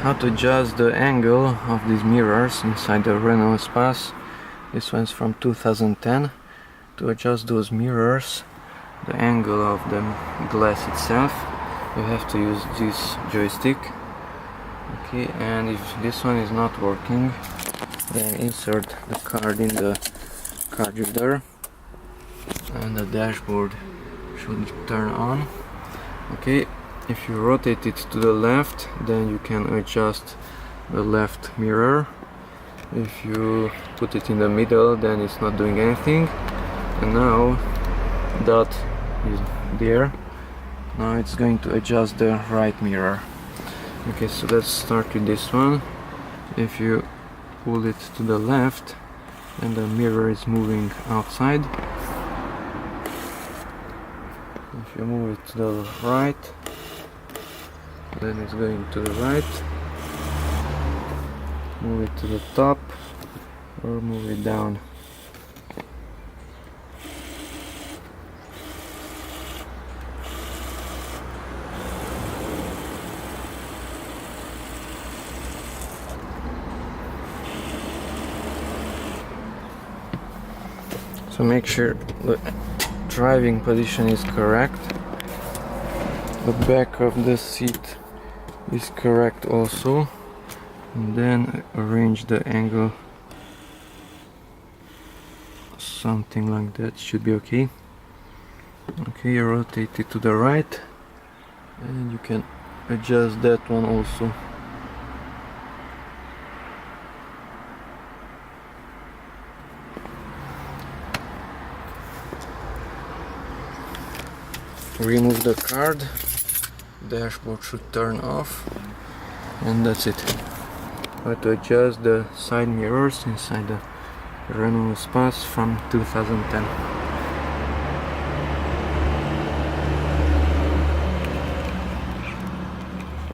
how to adjust the angle of these mirrors inside the Renault Espace. This one's from 2010. To adjust those mirrors, the angle of the glass itself, you have to use this joystick. Okay, and if this one is not working, then insert the card in the card reader and the dashboard should turn on. Okay, if you rotate it to the left, then you can adjust the left mirror. If you put it in the middle, then it's not doing anything. And now that is there. Now it's going to adjust the right mirror. Okay, so let's start with this one. If you pull it to the left, then the mirror is moving outside. If you move it to the right, then it's going to the right. Move it to the top or move it down. So make sure the driving position is correct. The back of the seat is correct also. And then arrange the angle something like that, should be okay. Okay, rotate it to the right and you can adjust that one also. Remove the card, dashboard should turn off, and that's it. How to adjust the side mirrors inside the Renault Espace from 2010.